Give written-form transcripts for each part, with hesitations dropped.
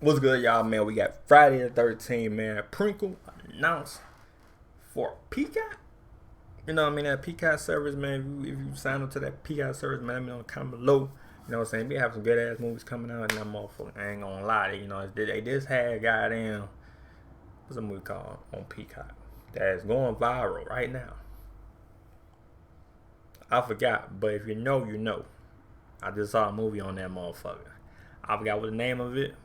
What's good, y'all, man? We got Friday the 13th, man. Prequel announced for Peacock. You know what I mean? That Peacock service, man. If you sign up to that Peacock service, man, let me know in the comment below. You know what I'm saying? We have some good ass movies coming out, and that motherfucker, I ain't gonna lie. You know, they just had goddamn, what's a movie called on Peacock that's going viral right now? I forgot, but if you know, you know. I just saw a movie on that motherfucker. I forgot what the name of it.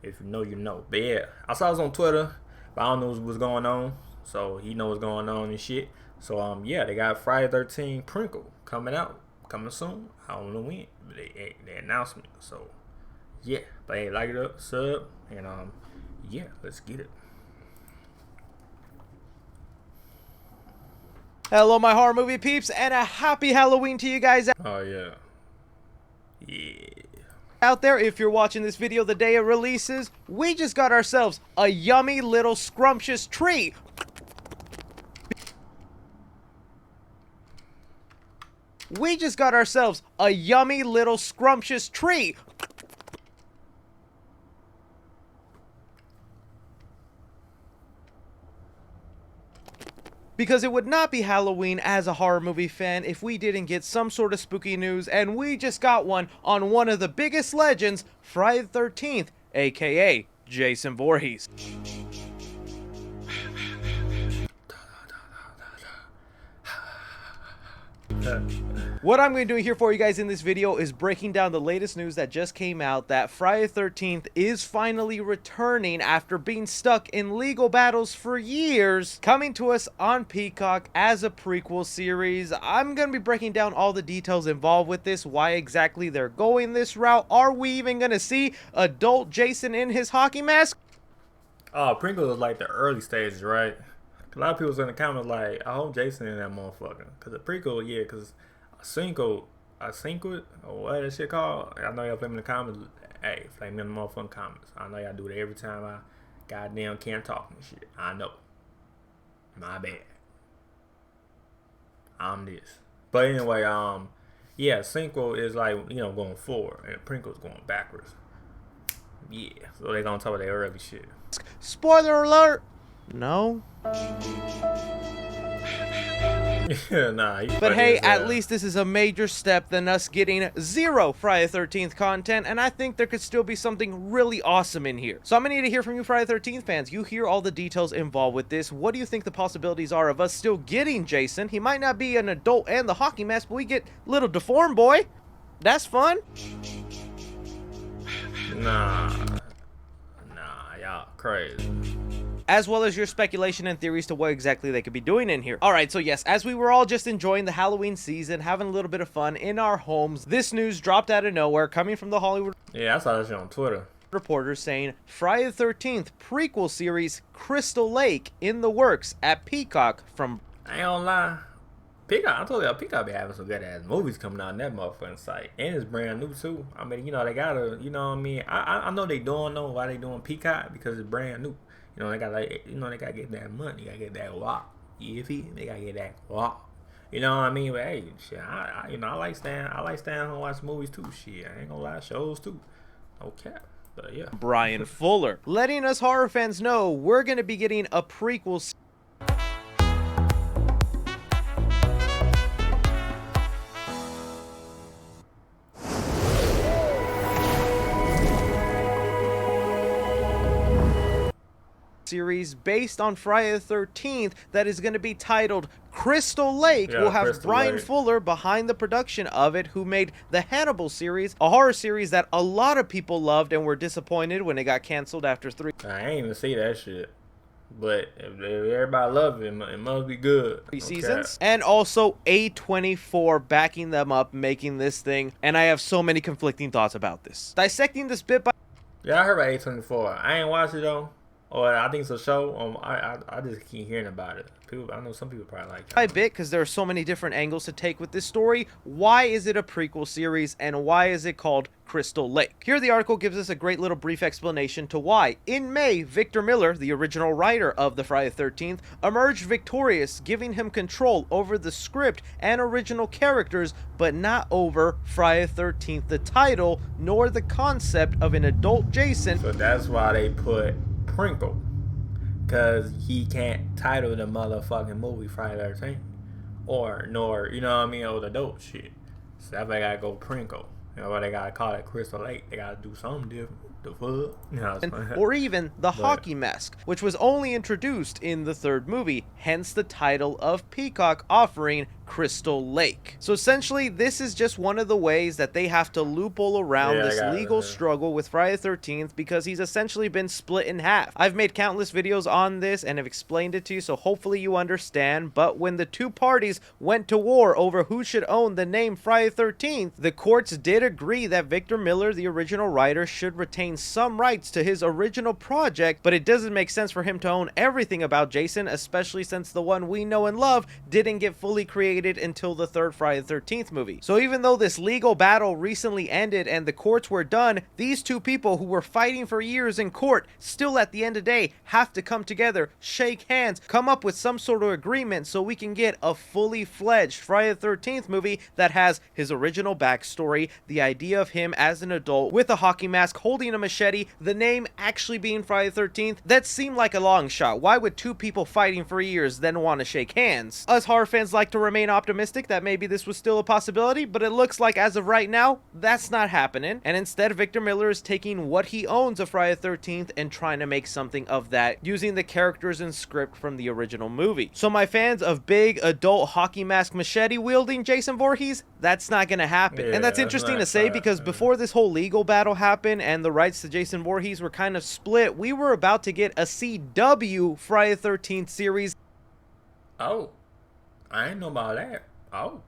If you know, you know. But yeah, I saw this on Twitter, but I don't know what's going on. So he knows what's going on and shit. So yeah, they got Friday 13 Prequel coming out, coming soon. I don't know when, but they announcement. So yeah, but hey, like it up, sub, and yeah, let's get it. Hello, my horror movie peeps, and a happy Halloween to you guys. Oh yeah, yeah. Out there, if you're watching this video the day it releases, we just got ourselves a yummy little scrumptious treat. We just got ourselves a yummy little scrumptious treat. Because it would not be Halloween as a horror movie fan if we didn't get some sort of spooky news, and we just got one on one of the biggest legends, Friday the 13th, aka Jason Voorhees. What I'm going to do here for you guys in this video is breaking down the latest news that just came out that Friday the 13th is finally returning after being stuck in legal battles for years, coming to us on Peacock as a prequel series. I'm going to be breaking down all the details involved with this, why exactly they're going this route. Are we even going to see adult Jason in his hockey mask? Oh, Prequel is like the early stages, right? A lot of people's in the comments like, I hope Jason in that motherfucker. Because the prequel, yeah, because I think or what that shit called? I know y'all flame in the comments. Hey, flame in the motherfucking comments. I know y'all do it every time I goddamn can't talk and shit. I know. My bad. I'm this. But anyway, yeah, sequel is like, you know, going forward. And Prequel's going backwards. Yeah, so they gonna talk about their early shit. Spoiler alert! No. Yeah, nah. But hey, at least this is a major step than us getting zero Friday the 13th content, and I think there could still be something really awesome in here. So I'm gonna need to hear from you Friday the 13th fans. You hear all the details involved with this. What do you think the possibilities are of us still getting Jason? He might not be an adult and the hockey mask, but we get little deformed boy. That's fun. Nah, y'all crazy. As well as your speculation and theories to what exactly they could be doing in here. Alright, so yes, as we were all just enjoying the Halloween season, having a little bit of fun in our homes, this news dropped out of nowhere, coming from the Hollywood Yeah, I saw that shit on Twitter. Reporter saying Friday the 13th prequel series Crystal Lake in the works at Peacock from... I ain't gonna lie. Peacock, I told you, Peacock be having some good ass movies coming out in that motherfucking site. And it's brand new too. I mean, you know, they gotta, you know what I mean? I know they don't know why they doing Peacock, because it's brand new. You know, they got like, you know, they gotta get that money, they gotta get that WOP. You feel me? They gotta get that WOP. You know what I mean? But hey, shit, you know, I like staying home and watch movies too. Shit, I ain't gonna lie, shows too. No cap. But yeah. Brian Fuller, letting us horror fans know we're gonna be getting a prequel series based on Friday the 13th that is going to be titled Crystal Lake. Yeah, we'll have Crystal Brian Lake. Fuller behind the production of it, who made the Hannibal series, a horror series that a lot of people loved and were disappointed when it got canceled after 3 I ain't even see that shit. But if everybody loves it, it must be good. seasons. And also A24 backing them up, making this thing, and I have so many conflicting thoughts about this. Dissecting this bit by... Yeah, I heard about A24. I ain't watched it though. Or I think it's a show. I just keep hearing about it. People, I know some people probably like it. I bit because there are so many different angles to take with this story. Why is it a prequel series, and why is it called Crystal Lake? Here the article gives us a great little brief explanation to why. In May, Victor Miller, the original writer of the Friday the 13th, emerged victorious, giving him control over the script and original characters, but not over Friday the 13th, the title, nor the concept of an adult Jason. So that's why they put Prinkle, because he can't title the motherfucking movie Friday the 13th, nor you know what I mean, or the adult shit. So that's why they gotta go Prinkle. You know why they gotta call it Crystal Lake? They gotta do something different. The fuck? You know, or even the hockey mask, which was only introduced in the third movie, hence the title of Peacock offering Crystal Lake. So essentially, this is just one of the ways that they have to loophole around this legal struggle with Friday the 13th, because he's essentially been split in half. I've made countless videos on this and have explained it to you, so hopefully you understand. But when the two parties went to war over who should own the name Friday the 13th, the courts did agree that Victor Miller, the original writer, should retain some rights to his original project, but it doesn't make sense for him to own everything about Jason, especially since the one we know and love didn't get fully created until the third Friday the 13th movie. So even though this legal battle recently ended and the courts were done, these two people who were fighting for years in court still at the end of the day have to come together, shake hands, come up with some sort of agreement so we can get a fully fledged Friday the 13th movie that has his original backstory, the idea of him as an adult with a hockey mask holding a machete, the name actually being Friday the 13th. That seemed like a long shot. Why would two people fighting for years then want to shake hands? Us horror fans like to remain optimistic that maybe this was still a possibility, but it looks like as of right now, that's not happening. And instead, Victor Miller is taking what he owns of Friday the 13th and trying to make something of that using the characters and script from the original movie. So my fans of big adult hockey mask machete wielding Jason Voorhees, that's not gonna happen. Yeah, and that's interesting to say because before this whole legal battle happened and the rights to Jason Voorhees were kind of split, we were about to get a CW Friday the 13th series. Oh, I ain't know about that. Oh.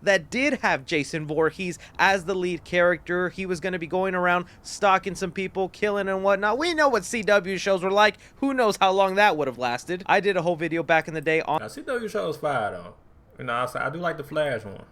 That did have Jason Voorhees as the lead character. He was going to be going around stalking some people, killing and whatnot. We know what CW shows were like. Who knows how long that would have lasted. I did a whole video back in the day on... Now, CW shows fire though. You know, I do like the Flash one.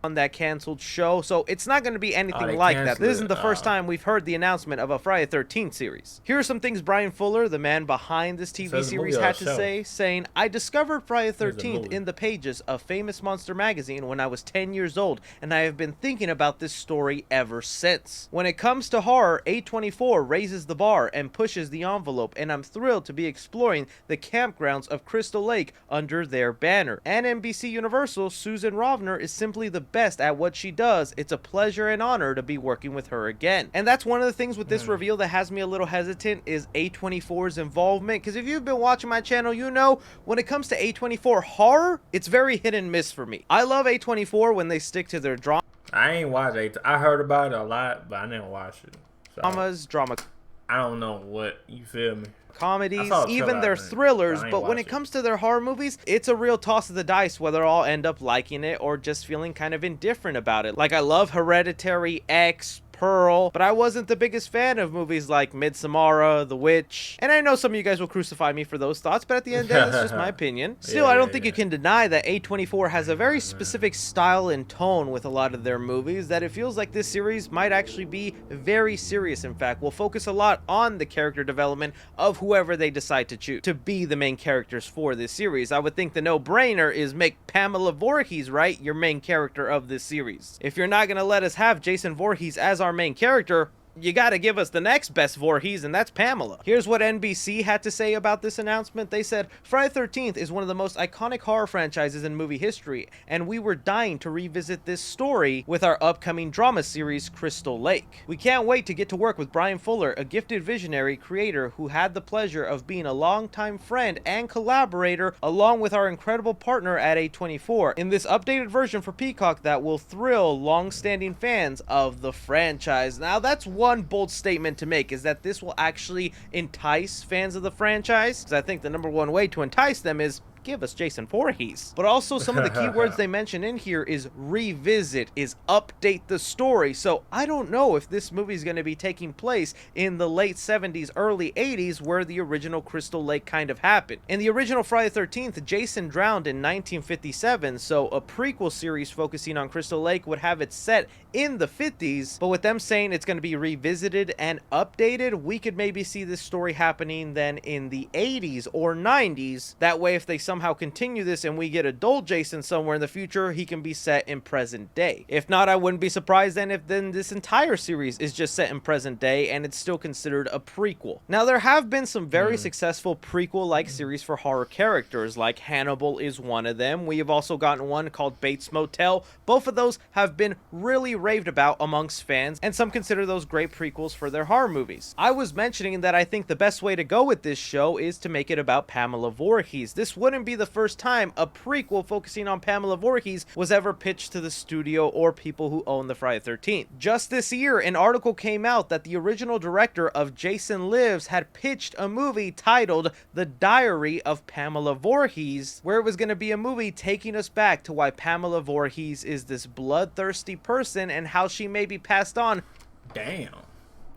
On that canceled show, so it's not going to be anything like that. This isn't the first time we've heard the announcement of a Friday the 13th series. Here are some things Brian Fuller, the man behind this TV series, had to say, saying, I discovered Friday the 13th in the pages of Famous Monster magazine when I was 10 years old, and I have been thinking about this story ever since. When it comes to horror, A24 raises the bar and pushes the envelope, and I'm thrilled to be exploring the campgrounds of Crystal Lake under their banner. And NBC Universal, Susan Rovner, is simply the best at what she does. It's a pleasure and honor to be working with her again. And that's one of the things with this reveal that has me a little hesitant is A24's involvement, because if you've been watching my channel, you know when it comes to A24 horror, it's very hit and miss for me. I love A24 when they stick to their drama. I ain't watched it. I heard about it a lot, but I didn't watch it. So Drama. I don't know what, you feel me? Comedies, even their thrillers, but when it comes to their horror movies, it's a real toss of the dice whether I'll end up liking it or just feeling kind of indifferent about it. Like, I love Hereditary, X, Pearl, but I wasn't the biggest fan of movies like Midsommar, The Witch, and I know some of you guys will crucify me for those thoughts, but at the end of the day, that's just my opinion. Still, I don't think you can deny that A24 has a very specific style and tone with a lot of their movies that it feels like this series might actually be very serious. In fact, we'll focus a lot on the character development of whoever they decide to choose to be the main characters for this series. I would think the no-brainer is make Pamela Voorhees, right, your main character of this series. If you're not going to let us have Jason Voorhees as our main character, you gotta give us the next best Voorhees, and that's Pamela. Here's what NBC had to say about this announcement. They said, Friday the 13th is one of the most iconic horror franchises in movie history, and we were dying to revisit this story with our upcoming drama series, Crystal Lake. We can't wait to get to work with Brian Fuller, a gifted visionary creator who had the pleasure of being a longtime friend and collaborator, along with our incredible partner at A24, in this updated version for Peacock that will thrill long-standing fans of the franchise. Now, that's one bold statement to make, is that this will actually entice fans of the franchise, because I think the #1 way to entice them is give us Jason Voorhees. But also some of the keywords they mention in here is revisit, is update the story. So I don't know if this movie is going to be taking place in the late 70s, early 80s, where the original Crystal Lake kind of happened. In the original Friday the 13th, Jason drowned in 1957, so a prequel series focusing on Crystal Lake would have it set in the 50s, but with them saying it's going to be revisited and updated, we could maybe see this story happening then in the 80s or 90s. That way, if they somehow continue this and we get adult Jason somewhere in the future, he can be set in present day. If not, I wouldn't be surprised then if then this entire series is just set in present day and it's still considered a prequel. Now, there have been some very successful prequel-like series for horror characters, like Hannibal is one of them. We have also gotten one called Bates Motel. Both of those have been really raved about amongst fans, and some consider those great prequels for their horror movies. I was mentioning that I think the best way to go with this show is to make it about Pamela Voorhees. This wouldn't be the first time a prequel focusing on Pamela Voorhees was ever pitched to the studio or people who own the Friday the 13th. Just this year, an article came out that the original director of Jason Lives had pitched a movie titled The Diary of Pamela Voorhees, where it was going to be a movie taking us back to why Pamela Voorhees is this bloodthirsty person and how she may be passed on. Damn,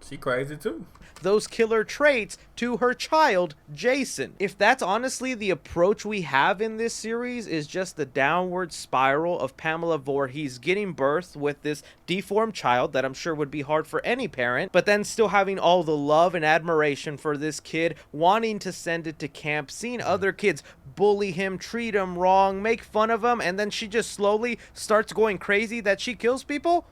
she crazy too. Those killer traits to her child, Jason. If that's honestly the approach we have in this series, is just the downward spiral of Pamela Voorhees getting birth with this deformed child that I'm sure would be hard for any parent, but then still having all the love and admiration for this kid, wanting to send it to camp, seeing other kids bully him, treat him wrong, make fun of him, and then she just slowly starts going crazy that she kills people.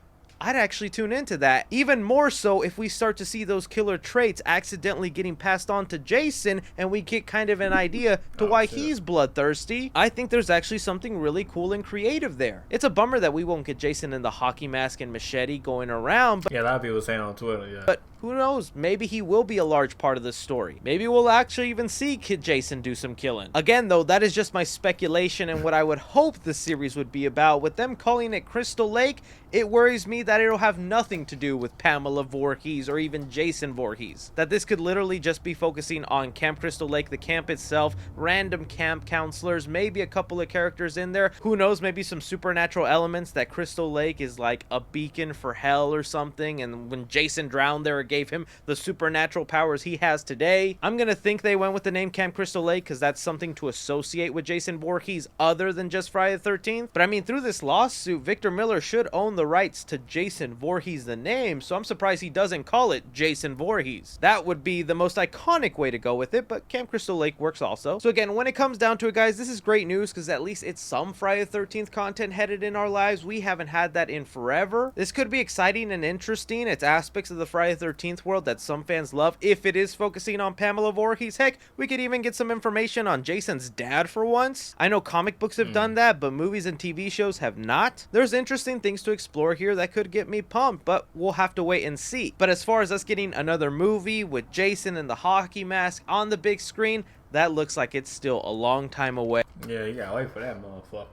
I'd actually tune into that. Even more so if we start to see those killer traits accidentally getting passed on to Jason and we get kind of an idea to why he's bloodthirsty. I think there's actually something really cool and creative there. It's a bummer that we won't get Jason in the hockey mask and machete going around. But yeah, a lot of people saying on Twitter, yeah. But who knows? Maybe he will be a large part of the story. Maybe we'll actually even see Kid Jason do some killing. Again, though, that is just my speculation and what I would hope the series would be about. With them calling it Crystal Lake, it worries me that it'll have nothing to do with Pamela Voorhees or even Jason Voorhees. That this could literally just be focusing on Camp Crystal Lake, the camp itself, random camp counselors, maybe a couple of characters in there. Who knows, maybe some supernatural elements, that Crystal Lake is like a beacon for hell or something, and when Jason drowned there, it gave him the supernatural powers he has today. I'm gonna think they went with the name Camp Crystal Lake because that's something to associate with Jason Voorhees other than just Friday the 13th. But I mean, through this lawsuit, Victor Miller should own the rights to Jason Voorhees the name, so I'm surprised he doesn't call it Jason Voorhees. That would be the most iconic way to go with it, but Camp Crystal Lake works also. So again, when it comes down to it, guys, this is great news because at least it's some Friday the 13th content headed in our lives. We haven't had that in forever. This could be exciting and interesting. It's aspects of the Friday the 13th world that some fans love. If it is focusing on Pamela Voorhees, heck, we could even get some information on Jason's dad for once. I know comic books have done that, but movies and TV shows have not. There's interesting things to explore here that could get me pumped, but we'll have to wait and see. But as far as us getting another movie with Jason and the hockey mask on the big screen, that looks like it's still a long time away. Yeah, you gotta wait for that motherfucker.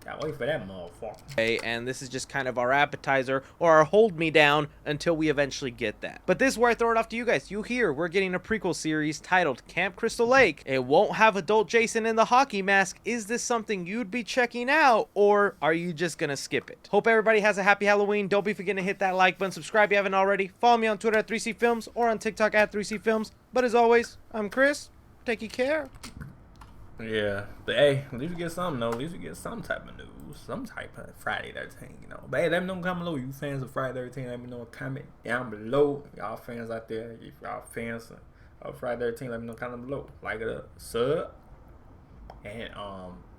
Gotta wait for that motherfucker. And this is just kind of our appetizer or our hold me down until we eventually get that. But this is where I throw it off to you guys. You hear we're getting a prequel series titled Camp Crystal Lake. It won't have adult Jason in the hockey mask. Is this something you'd be checking out, or are you just gonna skip it? Hope everybody has a happy Halloween. Don't be forgetting to hit that like button, subscribe if you haven't already. Follow me on Twitter at 3C Films or on TikTok at 3C Films. But as always, I'm Chris. Take care. Yeah, but hey, at least we get something, though. At least we get some type of news. Some type of Friday 13th, you know. But hey, let me know in the comment below. You fans of Friday 13th, let me know in the comment down below. Y'all fans out there, if y'all fans of Friday 13th, let me know in the comment below. Like it, sub. And,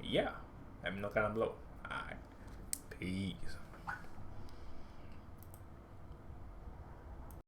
yeah. Let me know in the comment below. Alright. Peace.